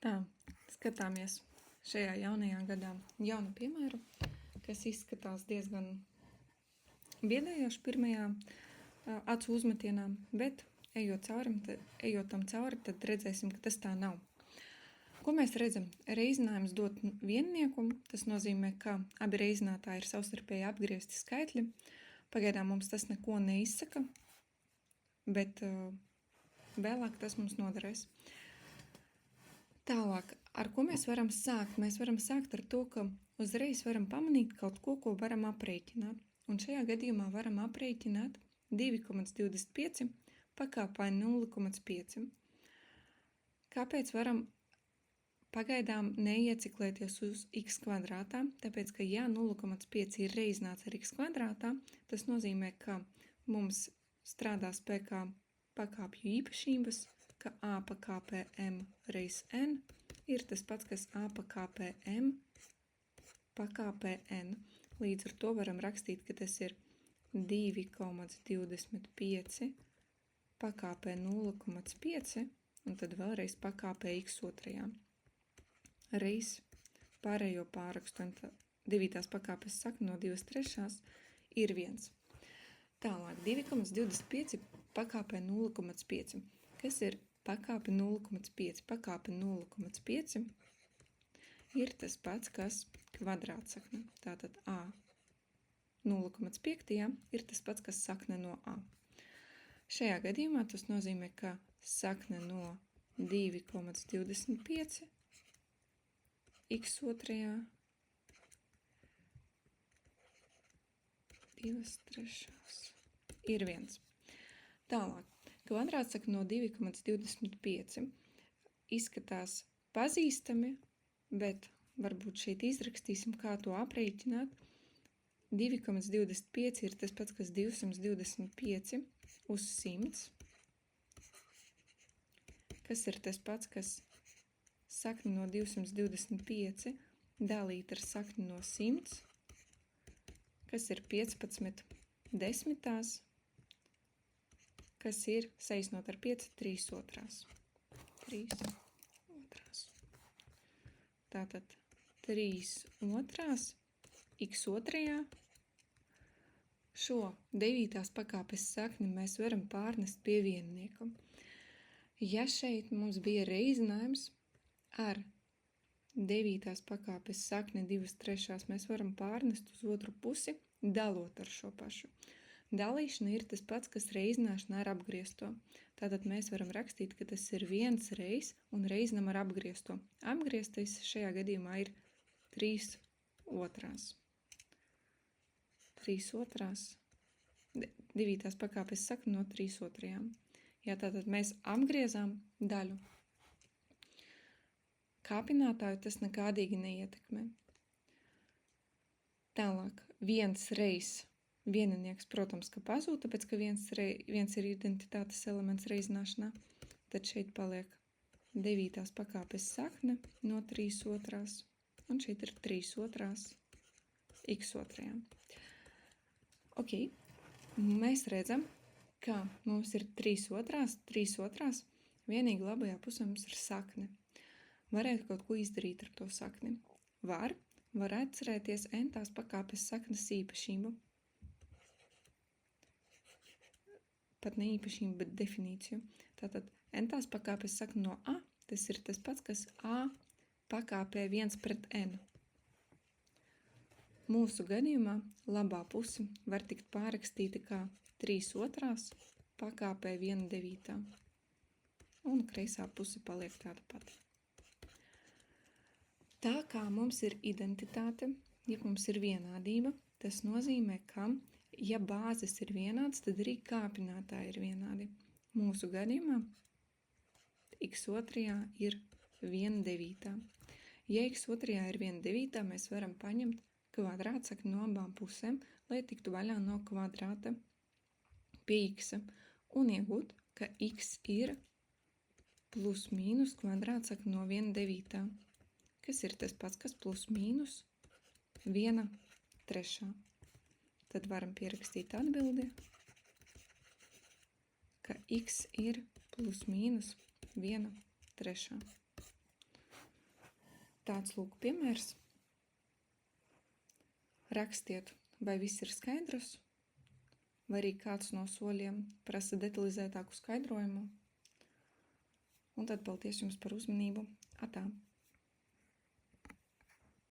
Tā, skatāmies šajā jaunajā gadā jaunu piemēru, kas izskatās diezgan biedējoši pirmajā acu uzmetienā, bet ejot tam cauri, tad redzēsim, ka tas tā nav. Ko mēs redzam? Reizinājums dot viennieku, tas nozīmē, ka abi reizinātāji ir savstarpēji apgriezti skaitļi. Pagaidām mums tas neko neizsaka, bet vēlāk tas mums noderēs. Tālāk, ar ko mēs varam sākt? Mēs varam sākt ar to, ka uzreiz varam pamanīt kaut ko, ko varam aprēķināt. Un šajā gadījumā varam aprēķināt 2,25 pakāpē 0,5. Kāpēc varam pagaidām neieciklēties uz x kvadrātā? Tāpēc, ka ja 0,5 ir reizināts ar x kvadrātā, tas nozīmē, ka mums strādās PK pakāpju īpašības, ka a pakāpē m reiz n ir tas pats, kas a pakāpē m pakāpē n. Līdz ar to varam rakstīt, ka tas ir 2,25 pakāpē 0,5 un tad vēlreiz pakāpē x otrajā. Reiz pārējo pārakstu, un divītās pakāpes sakne no 2/3 ir 1. Tālāk, 2,25 pakāpē 0,5. Kas ir pakāpe 0,5? Pakāpe 0,5 ir tas pats, kas kvadrātsakne. Tātad a 0,5 ir tas pats, kas sakne no a. Šajā gadījumā tas nozīmē, ka sakne no 2,25 x otrajā 2/3 ir 1. Tālāk, kvadrātsakne no 2,25 izskatās pazīstami, bet varbūt šeit izrakstīsim, kā to aprēķināt. 2,25 ir tas pats, kas 225 uz 100, kas ir tas pats, kas sakni no 225 dalīt ar sakni no 100, kas ir 15 desmitās, kas ir saīsinot ar 5, 3 otrās. 3 otrās. Tātad 3 otrās x otrajā. Šo devītās pakāpes sakni mēs varam pārnest pie viennieka. Ja šeit mums bija reizinājums ar devītās pakāpes sakni 2/3, mēs varam pārnest uz otru pusi, dalot ar šo pašu. Dalīšana ir tas pats, kas reizināšana ar apgriezto. Tātad mēs varam rakstīt, ka tas ir 1 reiz un reizinam ar apgriezto. Apgrieztais šajā gadījumā ir 3 otrās. 3 otrās. Divītās pakāpes sakne no 3 otrajām. Jā, tātad mēs apgriezām daļu. Kāpinātāju tas nekādīgi neietekmē. Tālāk, 1 reiz vieninieks, protams, ka pazūd, tāpēc, ka 1 ir identitātes elements reizināšanā. Tad šeit paliek devītās pakāpes sakne no 3 otrās. Un šeit ir 3 otrās x otrajām. Ok, mēs redzam, ka mums ir 3 otrās, vienīgi labajā pusē mums ir sakne. Varētu kaut ko izdarīt ar to sakni. Var atcerēties n-tās pakāpes saknes īpašību. Pat ne īpašību, bet definīciju. Tātad n-tās pakāpes sakne no a, tas ir tas pats, kas a pakāpē 1 pret n. Mūsu gadījumā labā puse var tikt pārakstīta kā 3 otrās pakāpē 1/9. Un kreisā puse paliek tāda pati. Tā kā mums ir identitāte, ja mums ir vienādība, tas nozīmē, ka, ja bāzes ir vienādas, tad arī kāpinātāji ir vienādi. Mūsu gadījumā x otrajā ir 1/9. Ja x otrajā ir 1/9, mēs varam paņemt kvadrātsakni no abām pusēm, lai tiktu vaļā no kvadrāta pie x un iegūt, ka x ir plus mīnus kvadrātsakni no 1/9. Kas ir tas pats, kas plus mīnus 1/3. Tad varam pierakstīt atbildi, ka x ir plus mīnus 1/3. Tāds lūk piemērs. Rakstiet, vai viss ir skaidrs, vai arī kāds no soļiem prasa detalizētāku skaidrojumu. Un tad paldies jums par uzmanību. Atā!